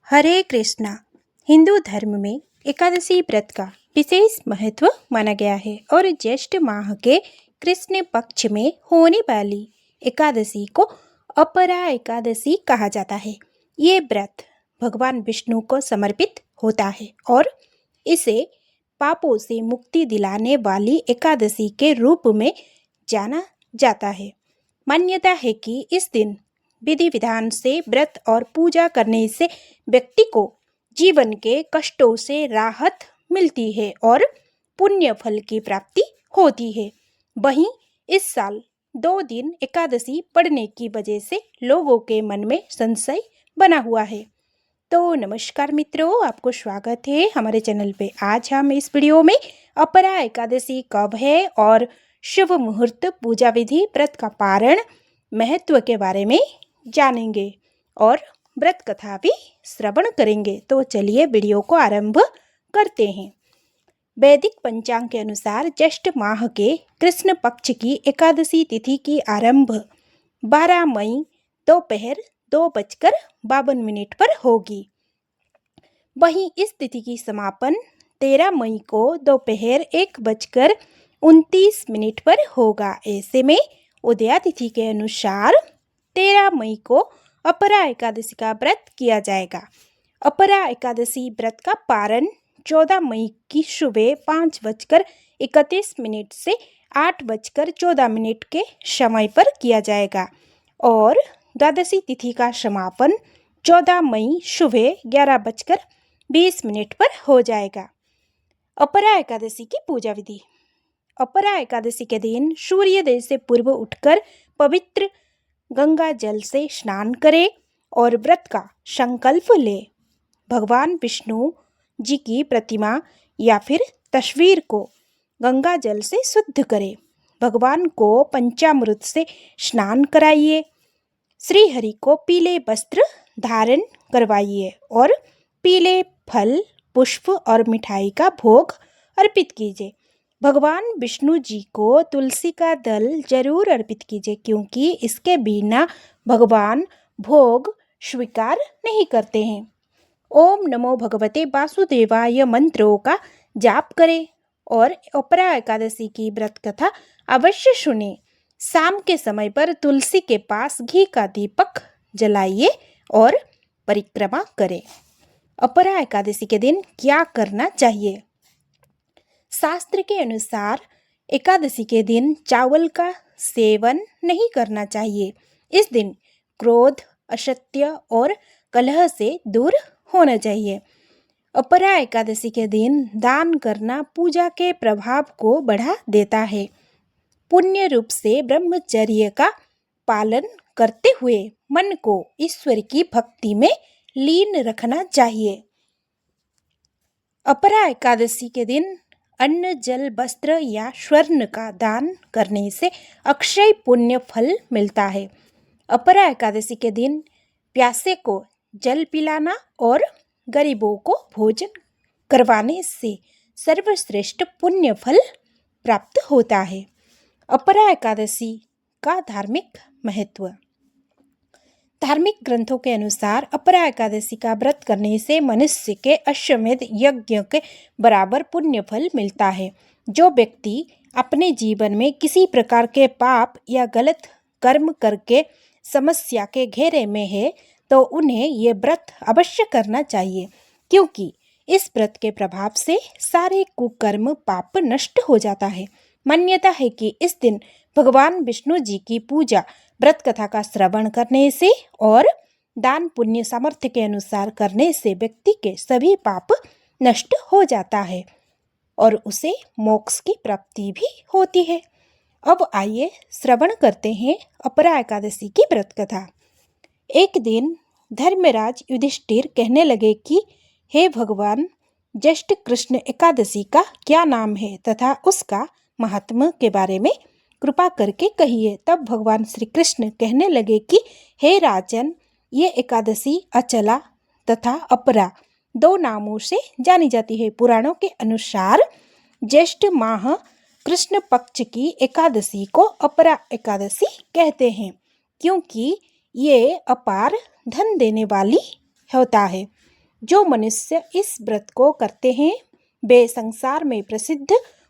हरे कृष्णा। हिंदू धर्म में एकादशी व्रत का विशेष महत्व माना गया है और ज्येष्ठ माह के कृष्ण पक्ष में होने वाली एकादशी को अपरा एकादशी कहा जाता है। ये व्रत भगवान विष्णु को समर्पित होता है और इसे पापों से मुक्ति दिलाने वाली एकादशी के रूप में जाना जाता है। मान्यता है कि इस दिन विधि विधान से व्रत और पूजा करने से व्यक्ति को जीवन के कष्टों से राहत मिलती है और पुण्य फल की प्राप्ति होती है। वहीं इस साल 2 दिन एकादशी पड़ने की वजह से लोगों के मन में संशय बना हुआ है। तो नमस्कार मित्रों, आपको स्वागत है हमारे चैनल पे। आज हम इस वीडियो में अपरा एकादशी कब है और शुभ मुहूर्त, पूजा विधि, व्रत का पारण, महत्व के बारे में जानेंगे और व्रत कथा भी श्रवण करेंगे। तो चलिए वीडियो को आरंभ करते हैं। वैदिक पंचांग के अनुसार ज्येष्ठ माह के कृष्ण पक्ष की एकादशी तिथि की आरंभ 12 मई दोपहर 2:52 पर होगी। वहीं इस तिथि की समापन 13 मई को दोपहर 1:29 पर होगा। ऐसे में उदया तिथि के अनुसार 13 मई को अपरा एकादशी का व्रत किया जाएगा। अपरा एकादशी व्रत का पारण 14 मई की सुबह 5:31 से 8:14 के समय पर किया जाएगा और द्वादशी तिथि का समापन 14 मई सुबह 11:20 पर हो जाएगा। अपरा एकादशी की पूजा विधि। अपरा एकादशी के दिन सूर्योदय से पूर्व उठकर पवित्र गंगा जल से स्नान करें और व्रत का संकल्प ले। भगवान विष्णु जी की प्रतिमा या फिर तस्वीर को गंगा जल से शुद्ध करें। भगवान को पंचामृत से स्नान कराइए। श्री हरि को पीले वस्त्र धारण करवाइए और पीले फल, पुष्प और मिठाई का भोग अर्पित कीजिए। भगवान विष्णु जी को तुलसी का दल जरूर अर्पित कीजिए, क्योंकि इसके बिना भगवान भोग स्वीकार नहीं करते हैं। ओम नमो भगवते वासुदेवाय मंत्रों का जाप करें और अपरा एकादशी की व्रत कथा अवश्य सुने। शाम के समय पर तुलसी के पास घी का दीपक जलाइए और परिक्रमा करें। अपरा एकादशी के दिन क्या करना चाहिए? शास्त्र के अनुसार एकादशी के दिन चावल का सेवन नहीं करना चाहिए। इस दिन क्रोध, असत्य और कलह से दूर होना चाहिए। अपरा एकादशी के दिन दान करना पूजा के प्रभाव को बढ़ा देता है। पुण्य रूप से ब्रह्मचर्य का पालन करते हुए मन को ईश्वर की भक्ति में लीन रखना चाहिए। अपरा एकादशी के दिन अन्न, जल, वस्त्र या स्वर्ण का दान करने से अक्षय पुण्य फल मिलता है। अपरा एकादशी के दिन प्यासे को जल पिलाना और गरीबों को भोजन करवाने से सर्वश्रेष्ठ पुण्य फल प्राप्त होता है। अपरा एकादशी का धार्मिक महत्व। धार्मिक ग्रंथों के अनुसार अपरा एकादशी का व्रत करने से मनुष्य के अश्वमेध यज्ञ के बराबर पुण्य फल मिलता है। जो व्यक्ति अपने जीवन में किसी प्रकार के पाप या गलत कर्म करके समस्या के घेरे में है, तो उन्हें ये व्रत अवश्य करना चाहिए, क्योंकि इस व्रत के प्रभाव से सारे कुकर्म, पाप नष्ट हो जाता है। मान्यता है कि इस दिन भगवान विष्णु जी की पूजा व्रत कथा का श्रवण करने से और दान पुण्य सामर्थ्य के अनुसार करने से व्यक्ति के सभी पाप नष्ट हो जाता है और उसे मोक्ष की प्राप्ति भी होती है। अब आइए श्रवण करते हैं अपरा एकादशी की व्रत कथा। एक दिन धर्मराज युधिष्ठिर कहने लगे कि हे भगवान, ज्येष्ठ कृष्ण एकादशी का क्या नाम है तथा उसका महात्म्य के बारे में कृपा करके कहिए। तब भगवान श्री कृष्ण कहने लगे कि हे राजन, ये एकादशी अचला तथा अपरा 2 नामों से जानी जाती है। पुराणों के अनुसार ज्येष्ठ माह कृष्ण पक्ष की एकादशी को अपरा एकादशी कहते हैं, क्योंकि ये अपार धन देने वाली होता है। जो मनुष्य इस व्रत को करते हैं वे संसार में प्रसिद्ध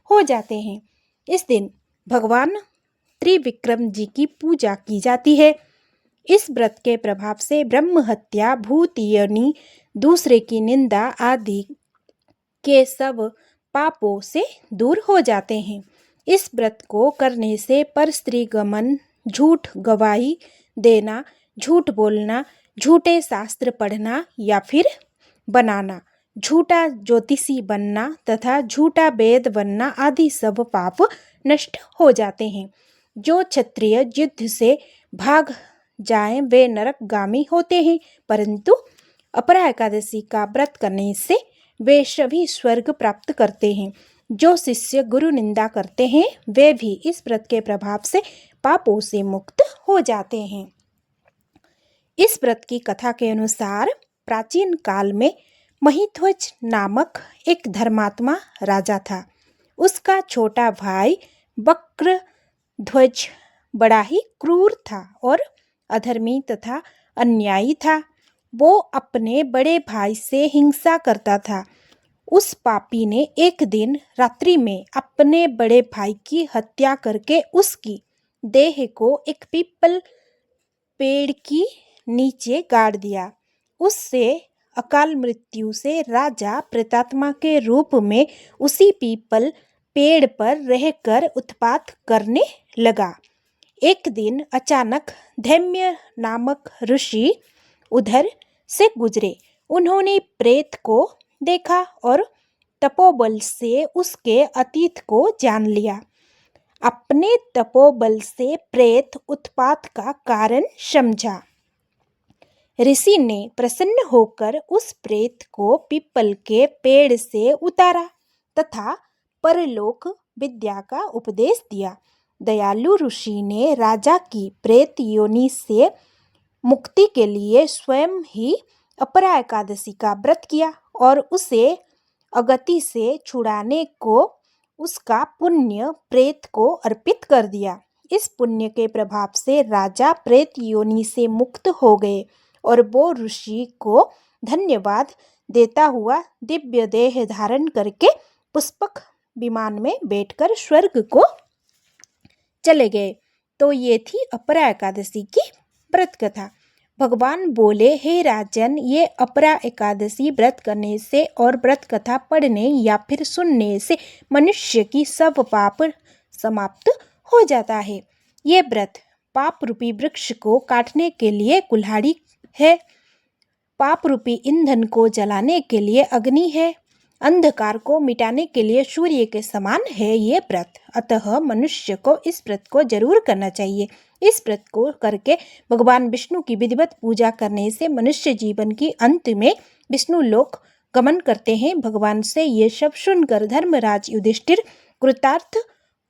हो जाते हैं। इस दिन भगवान त्रिविक्रम जी की पूजा की जाती है। इस व्रत के प्रभाव से ब्रह्म हत्या, भूत योनि, दूसरे की निंदा आदि के सब पापों से दूर हो जाते हैं। इस व्रत को करने से पर स्त्री गमन, झूठ गवाही देना, झूठ बोलना, झूठे शास्त्र पढ़ना या फिर बनाना, झूठा ज्योतिषी बनना तथा झूठा वेद बनना आदि सब पाप नष्ट हो जाते हैं। जो क्षत्रिय युद्ध से भाग जाएं वे नरकगामी होते हैं, परंतु अपरा एकादशी का व्रत करने से वे सभी स्वर्ग प्राप्त करते हैं। जो शिष्य गुरु निंदा करते हैं वे भी इस व्रत के प्रभाव से पापों से मुक्त हो जाते हैं। इस व्रत की कथा के अनुसार प्राचीन काल में महिध्वज नामक एक धर्मात्मा राजा था। उसका छोटा भाई वक्रध्वज बड़ा ही क्रूर था और अधर्मी तथा अन्यायी था। वो अपने बड़े भाई से हिंसा करता था। उस पापी ने एक दिन रात्रि में अपने बड़े भाई की हत्या करके उसकी देह को एक पीपल पेड़ की नीचे गाड़ दिया। उससे अकाल मृत्यु से राजा प्रेतात्मा के रूप में उसी पीपल पेड़ पर रहकर उत्पात करने लगा। एक दिन अचानक धैम्य नामक ऋषि उधर से गुजरे। उन्होंने प्रेत को देखा और तपोबल से उसके अतीत को जान लिया। अपने तपोबल से प्रेत उत्पात का कारण समझा। ऋषि ने प्रसन्न होकर उस प्रेत को पीपल के पेड़ से उतारा तथा परलोक विद्या का उपदेश दिया। दयालु ऋषि ने राजा की प्रेत योनि से मुक्ति के लिए स्वयं ही अपरा एकादशी का व्रत किया और उसे अगति से छुड़ाने को उसका पुण्य प्रेत को अर्पित कर दिया। इस पुण्य के प्रभाव से राजा प्रेत योनि से मुक्त हो गए और वो ऋषि को धन्यवाद देता हुआ दिव्य देह धारण करके पुष्पक विमान में बैठकर स्वर्ग को चले गए। तो ये थी अपरा एकादशी की व्रत कथा। भगवान बोले, हे राजन, ये अपरा एकादशी व्रत करने से और व्रत कथा पढ़ने या फिर सुनने से मनुष्य की सब पाप समाप्त हो जाता है। ये व्रत पाप रूपी वृक्ष को काटने के लिए कुल्हाड़ी है, पाप रूपी ईंधन को जलाने के लिए अग्नि है, अंधकार को मिटाने के लिए सूर्य के समान है ये व्रत। अतः मनुष्य को इस व्रत को जरूर करना चाहिए। इस व्रत को करके भगवान विष्णु की विधिवत पूजा करने से मनुष्य जीवन की अंत में विष्णु लोक गमन करते हैं। भगवान से ये सब सुनकर धर्मराज युधिष्ठिर कृतार्थ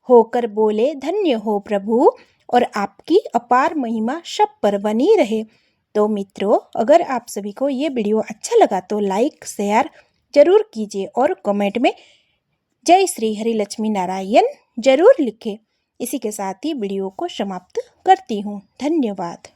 होकर बोले, धन्य हो प्रभु और आपकी अपार महिमा सब पर बनी रहे। तो मित्रों, अगर आप सभी को ये वीडियो अच्छा लगा तो लाइक शेयर जरूर कीजिए और कमेंट में जय श्री हरि लक्ष्मी नारायण जरूर लिखें। इसी के साथ ही वीडियो को समाप्त करती हूँ। धन्यवाद।